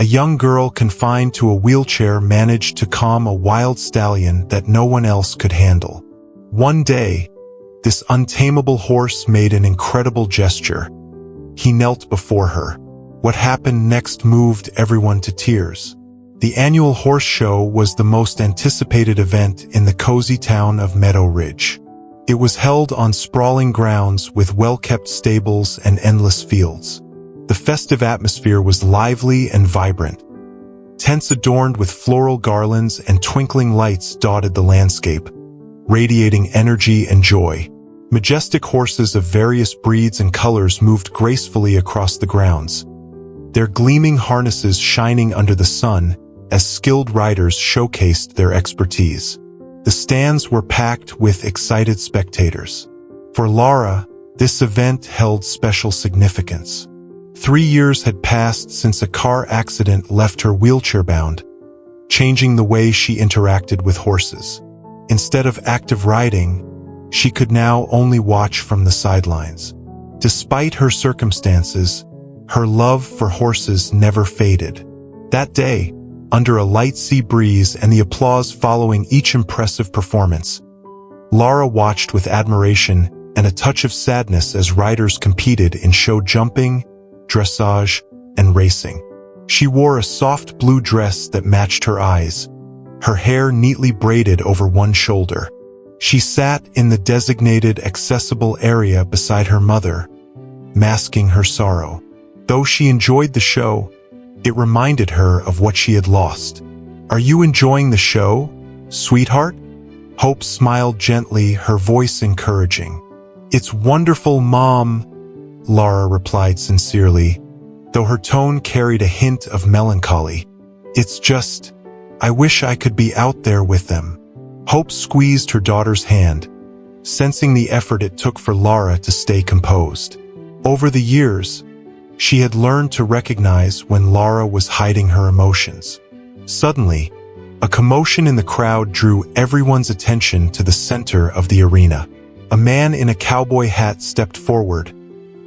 a young girl confined to a wheelchair managed to calm a wild stallion that no one else could handle. One day, this untamable horse made an incredible gesture. He knelt before her. What happened next moved everyone to tears. The annual horse show was the most anticipated event in the cozy town of Meadow Ridge. It was held on sprawling grounds with well-kept stables and endless fields. The festive atmosphere was lively and vibrant. Tents adorned with floral garlands and twinkling lights dotted the landscape, radiating energy and joy. Majestic horses of various breeds and colors moved gracefully across the grounds, their gleaming harnesses shining under the sun as skilled riders showcased their expertise. The stands were packed with excited spectators. For Lara, this event held special significance. 3 years had passed since a car accident left her wheelchair-bound, changing the way she interacted with horses. Instead of active riding, she could now only watch from the sidelines. Despite her circumstances, her love for horses never faded. That day, under a light sea breeze and the applause following each impressive performance, Lara watched with admiration and a touch of sadness as riders competed in show jumping, dressage, and racing. She wore a soft blue dress that matched her eyes, her hair neatly braided over one shoulder. She sat in the designated accessible area beside her mother, masking her sorrow. Though she enjoyed the show, it reminded her of what she had lost. "Are you enjoying the show, sweetheart?" Hope smiled gently, her voice encouraging. "It's wonderful, Mom," Lara replied sincerely, though her tone carried a hint of melancholy. "It's just, I wish I could be out there with them." Hope squeezed her daughter's hand, sensing the effort it took for Lara to stay composed. Over the years, she had learned to recognize when Lara was hiding her emotions. Suddenly, a commotion in the crowd drew everyone's attention to the center of the arena. A man in a cowboy hat stepped forward,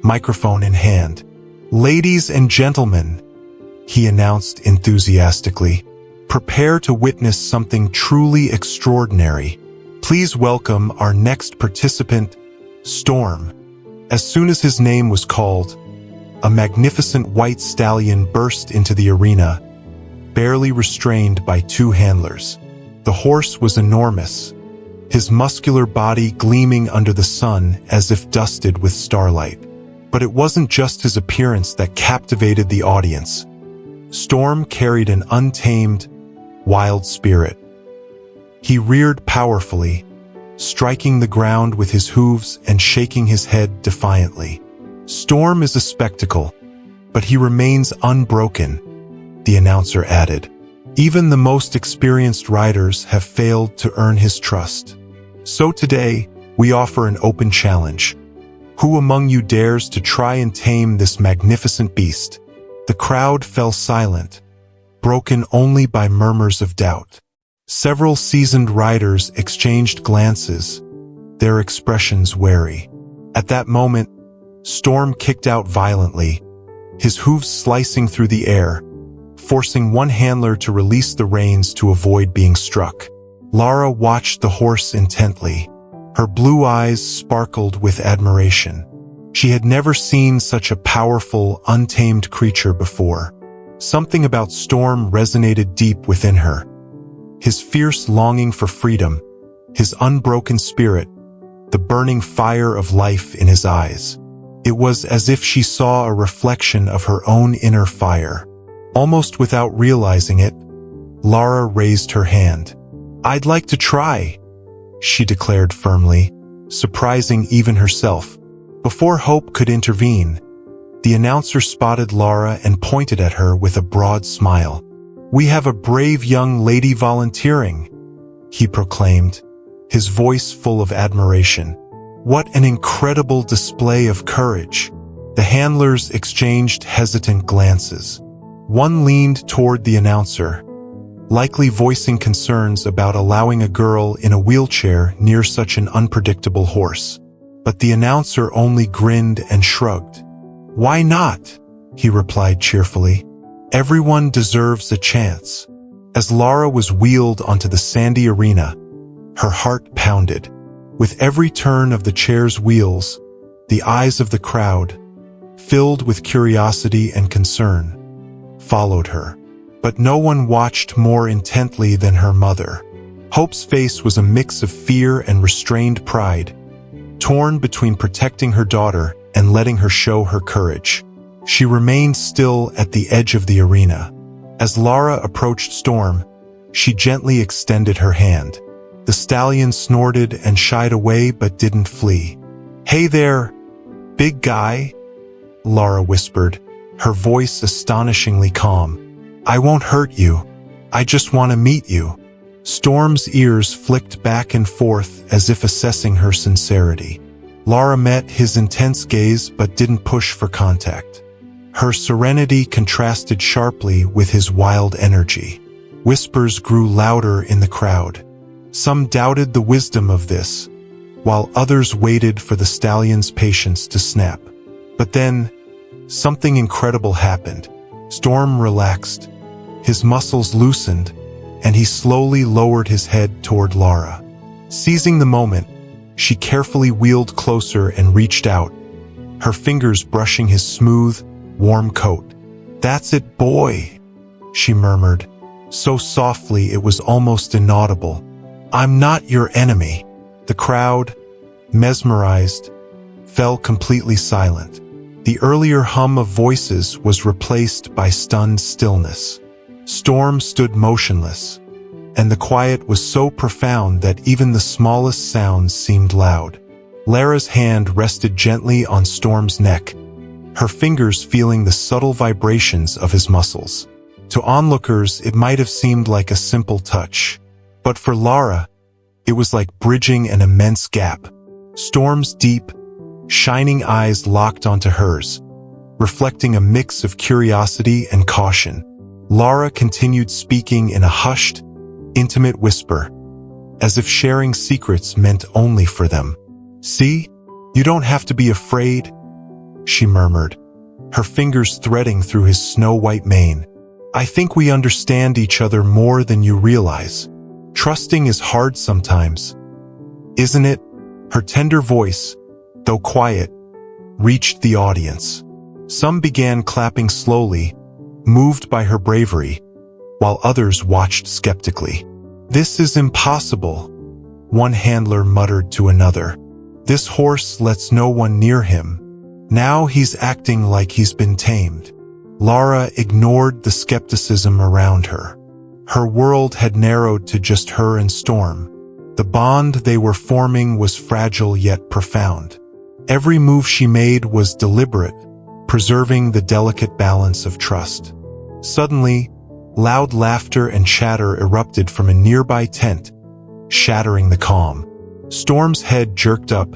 microphone in hand. "Ladies and gentlemen," he announced enthusiastically, "prepare to witness something truly extraordinary. Please welcome our next participant, Storm." As soon as his name was called, a magnificent white stallion burst into the arena, barely restrained by 2 handlers. The horse was enormous, his muscular body gleaming under the sun as if dusted with starlight. But it wasn't just his appearance that captivated the audience. Storm carried an untamed, wild spirit. He reared powerfully, striking the ground with his hooves and shaking his head defiantly. "Storm is a spectacle, but he remains unbroken," the announcer added. "Even the most experienced riders have failed to earn his trust. So today, we offer an open challenge. Who among you dares to try and tame this magnificent beast?" The crowd fell silent, broken only by murmurs of doubt. Several seasoned riders exchanged glances, their expressions wary. At that moment, Storm kicked out violently, his hooves slicing through the air, forcing one handler to release the reins to avoid being struck. Lara watched the horse intently. Her blue eyes sparkled with admiration. She had never seen such a powerful, untamed creature before. Something about Storm resonated deep within her. His fierce longing for freedom, his unbroken spirit, the burning fire of life in his eyes. It was as if she saw a reflection of her own inner fire. Almost without realizing it, Lara raised her hand. "I'd like to try," she declared firmly, surprising even herself. Before Hope could intervene, the announcer spotted Lara and pointed at her with a broad smile. "We have a brave young lady volunteering," he proclaimed, his voice full of admiration. "What an incredible display of courage." The handlers exchanged hesitant glances. One leaned toward the announcer, likely voicing concerns about allowing a girl in a wheelchair near such an unpredictable horse. But the announcer only grinned and shrugged. "Why not?" he replied cheerfully. Everyone deserves a chance. As Lara was wheeled onto the sandy arena, her heart pounded. With every turn of the chair's wheels, the eyes of the crowd, filled with curiosity and concern, followed her. But no one watched more intently than her mother. Hope's face was a mix of fear and restrained pride, torn between protecting her daughter and letting her show her courage. She remained still at the edge of the arena. As Lara approached Storm, she gently extended her hand. The stallion snorted and shied away but didn't flee. "Hey there, big guy," Lara whispered, her voice astonishingly calm. "I won't hurt you. I just want to meet you." Storm's ears flicked back and forth as if assessing her sincerity. Lara met his intense gaze but didn't push for contact. Her serenity contrasted sharply with his wild energy. Whispers grew louder in the crowd. Some doubted the wisdom of this, while others waited for the stallion's patience to snap. But then, something incredible happened. Storm relaxed. His muscles loosened, and he slowly lowered his head toward Lara. Seizing the moment, she carefully wheeled closer and reached out, her fingers brushing his smooth, warm coat. "That's it, boy," she murmured, so softly it was almost inaudible. "I'm not your enemy." The crowd, mesmerized, fell completely silent. The earlier hum of voices was replaced by stunned stillness. Storm stood motionless, and the quiet was so profound that even the smallest sounds seemed loud. Lara's hand rested gently on Storm's neck, her fingers feeling the subtle vibrations of his muscles. To onlookers, it might have seemed like a simple touch, but for Lara, it was like bridging an immense gap. Storm's deep, shining eyes locked onto hers, reflecting a mix of curiosity and caution. Lara continued speaking in a hushed, intimate whisper, as if sharing secrets meant only for them. "See, you don't have to be afraid," she murmured, her fingers threading through his snow-white mane. "I think we understand each other more than you realize. Trusting is hard sometimes, isn't it?" Her tender voice, though quiet, reached the audience. Some began clapping slowly, moved by her bravery, while others watched skeptically. "This is impossible," one handler muttered to another. "This horse lets no one near him. Now he's acting like he's been tamed." Lara ignored the skepticism around her. Her world had narrowed to just her and Storm. The bond they were forming was fragile yet profound. Every move she made was deliberate, preserving the delicate balance of trust. Suddenly, loud laughter and chatter erupted from a nearby tent, shattering the calm. Storm's head jerked up,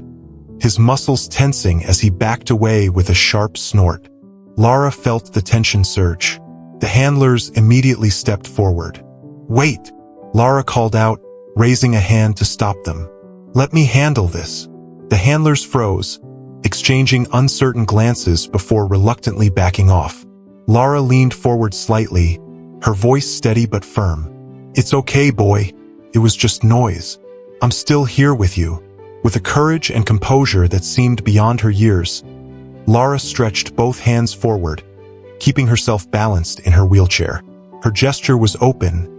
his muscles tensing as he backed away with a sharp snort. Lara felt the tension surge. The handlers immediately stepped forward. "Wait!" Lara called out, raising a hand to stop them. "Let me handle this." The handlers froze, exchanging uncertain glances before reluctantly backing off. Lara leaned forward slightly, her voice steady but firm. "It's okay, boy. It was just noise. I'm still here with you." With a courage and composure that seemed beyond her years, Lara stretched both hands forward, keeping herself balanced in her wheelchair. Her gesture was open,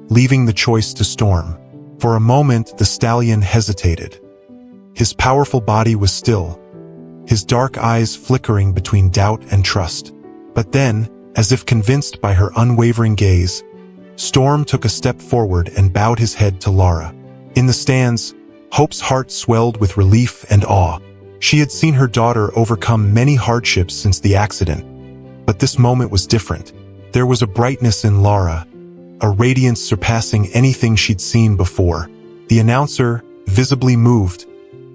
leaving the choice to Storm. For a moment, the stallion hesitated. His powerful body was still, his dark eyes flickering between doubt and trust. But then, as if convinced by her unwavering gaze, Storm took a step forward and bowed his head to Lara. In the stands, Hope's heart swelled with relief and awe. She had seen her daughter overcome many hardships since the accident, but this moment was different. There was a brightness in Lara, a radiance surpassing anything she'd seen before. The announcer, visibly moved,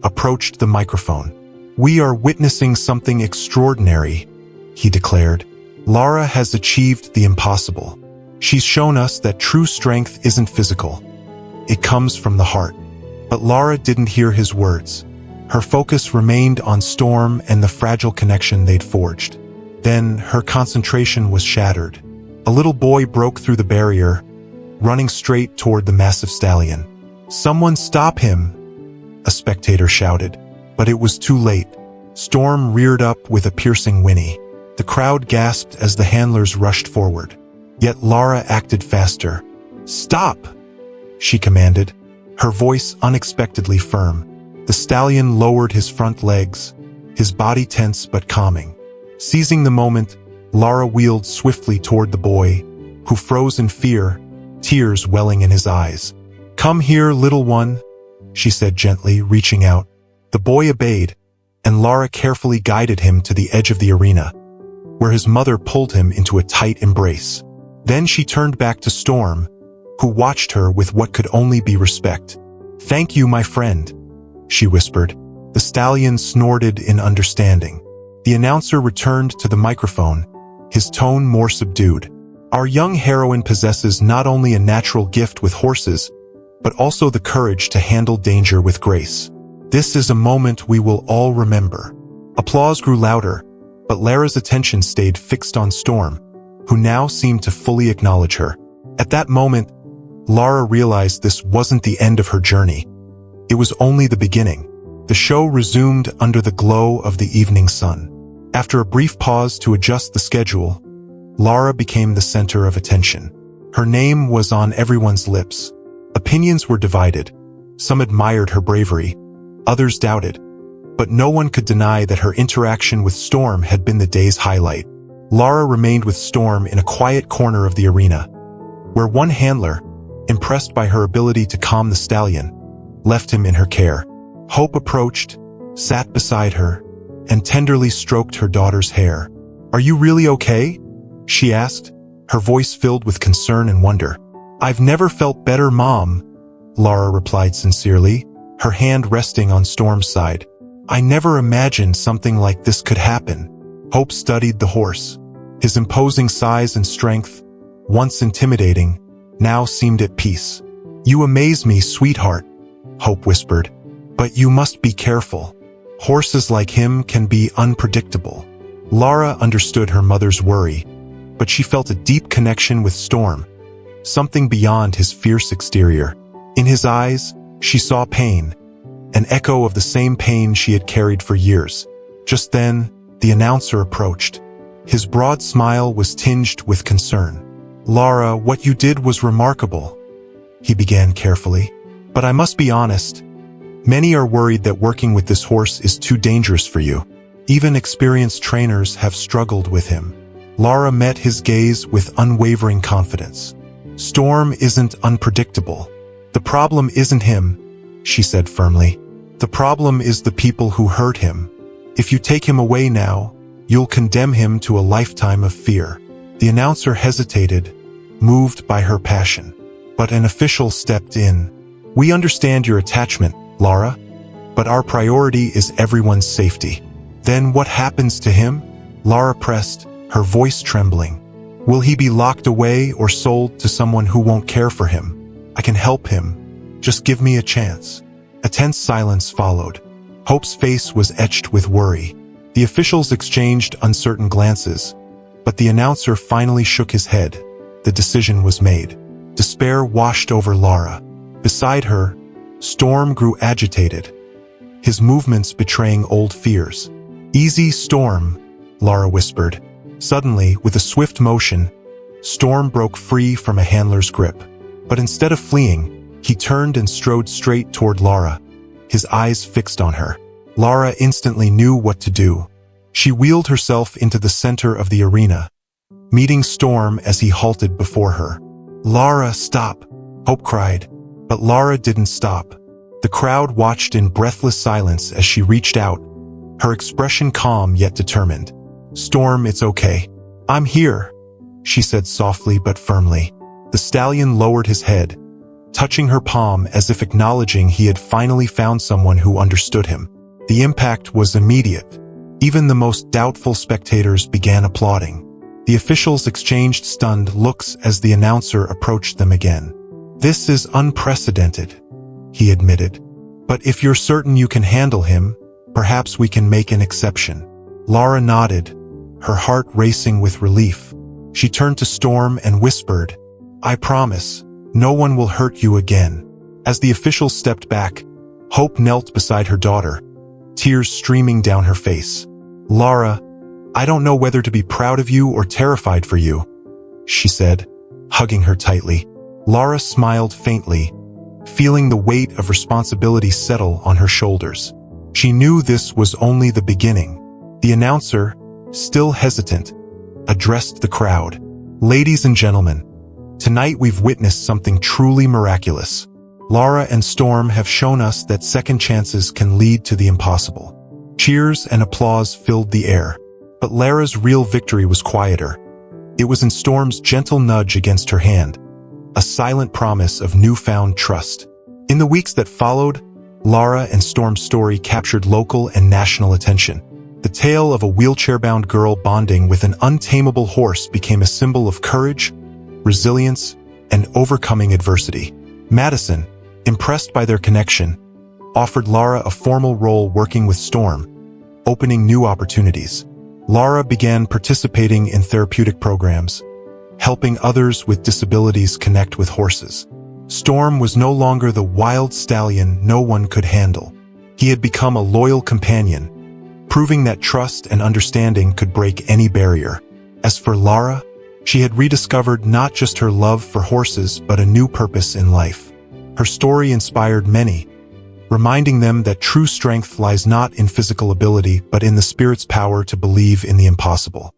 approached the microphone. "We are witnessing something extraordinary," he declared. "Lara has achieved the impossible. She's shown us that true strength isn't physical. It comes from the heart." But Lara didn't hear his words. Her focus remained on Storm and the fragile connection they'd forged. Then her concentration was shattered. A little boy broke through the barrier, running straight toward the massive stallion. "Someone stop him!" a spectator shouted. But it was too late. Storm reared up with a piercing whinny. The crowd gasped as the handlers rushed forward. Yet Lara acted faster. "Stop!" she commanded, her voice unexpectedly firm. The stallion lowered his front legs, his body tense but calming. Seizing the moment, Lara wheeled swiftly toward the boy, who froze in fear, tears welling in his eyes. "Come here, little one," she said gently, reaching out. The boy obeyed, and Lara carefully guided him to the edge of the arena, where his mother pulled him into a tight embrace. Then she turned back to Storm, who watched her with what could only be respect. "Thank you, my friend," she whispered. The stallion snorted in understanding. The announcer returned to the microphone, his tone more subdued. "Our young heroine possesses not only a natural gift with horses, but also the courage to handle danger with grace. This is a moment we will all remember." Applause grew louder, but Lara's attention stayed fixed on Storm, who now seemed to fully acknowledge her. At that moment, Lara realized this wasn't the end of her journey. It was only the beginning. The show resumed under the glow of the evening sun. After a brief pause to adjust the schedule, Lara became the center of attention. Her name was on everyone's lips. Opinions were divided. Some admired her bravery, others doubted. But no one could deny that her interaction with Storm had been the day's highlight. Lara remained with Storm in a quiet corner of the arena, where one handler, impressed by her ability to calm the stallion, left him in her care. Hope approached, sat beside her, and tenderly stroked her daughter's hair. "Are you really okay?" she asked, her voice filled with concern and wonder. "I've never felt better, Mom," Lara replied sincerely, her hand resting on Storm's side. "I never imagined something like this could happen." Hope studied the horse. His imposing size and strength, once intimidating, now seemed at peace. "You amaze me, sweetheart," Hope whispered. "But you must be careful. Horses like him can be unpredictable." Lara understood her mother's worry, but she felt a deep connection with Storm, something beyond his fierce exterior. In his eyes, she saw pain, an echo of the same pain she had carried for years. Just then, the announcer approached. His broad smile was tinged with concern. "Lara, what you did was remarkable," he began carefully. "But I must be honest. Many are worried that working with this horse is too dangerous for you. Even experienced trainers have struggled with him." Lara met his gaze with unwavering confidence. "Storm isn't unpredictable. The problem isn't him," she said firmly. "The problem is the people who hurt him. If you take him away now, you'll condemn him to a lifetime of fear." The announcer hesitated, moved by her passion. But an official stepped in. "We understand your attachment, Lara, but our priority is everyone's safety." "Then what happens to him?" Lara pressed, her voice trembling. "Will he be locked away or sold to someone who won't care for him? I can help him. Just give me a chance." A tense silence followed. Hope's face was etched with worry. The officials exchanged uncertain glances, but the announcer finally shook his head. The decision was made. Despair washed over Lara. Beside her, Storm grew agitated, his movements betraying old fears. "Easy, Storm," Lara whispered. Suddenly, with a swift motion, Storm broke free from a handler's grip. But instead of fleeing, he turned and strode straight toward Lara, his eyes fixed on her. Lara instantly knew what to do. She wheeled herself into the center of the arena, meeting Storm as he halted before her. "Lara, stop!" Hope cried. But Lara didn't stop. The crowd watched in breathless silence as she reached out, her expression calm yet determined. "Storm, it's okay. I'm here," she said softly but firmly. The stallion lowered his head, touching her palm as if acknowledging he had finally found someone who understood him. The impact was immediate. Even the most doubtful spectators began applauding. The officials exchanged stunned looks as the announcer approached them again. "This is unprecedented," he admitted. "But if you're certain you can handle him, perhaps we can make an exception." Lara nodded, her heart racing with relief. She turned to Storm and whispered, "I promise, no one will hurt you again." As the officials stepped back, Hope knelt beside her daughter, tears streaming down her face. "Lara, I don't know whether to be proud of you or terrified for you," she said, hugging her tightly. Lara smiled faintly, feeling the weight of responsibility settle on her shoulders. She knew this was only the beginning. The announcer, still hesitant, addressed the crowd. "Ladies and gentlemen, tonight we've witnessed something truly miraculous. Lara and Storm have shown us that second chances can lead to the impossible." Cheers and applause filled the air. But Lara's real victory was quieter. It was in Storm's gentle nudge against her hand, a silent promise of newfound trust. In the weeks that followed, Lara and Storm's story captured local and national attention. The tale of a wheelchair-bound girl bonding with an untamable horse became a symbol of courage, resilience, and overcoming adversity. Madison, impressed by their connection, offered Lara a formal role working with Storm, opening new opportunities. Lara began participating in therapeutic programs, helping others with disabilities connect with horses. Storm was no longer the wild stallion no one could handle. He had become a loyal companion, proving that trust and understanding could break any barrier. As for Lara, she had rediscovered not just her love for horses but a new purpose in life. Her story inspired many, reminding them that true strength lies not in physical ability but in the spirit's power to believe in the impossible.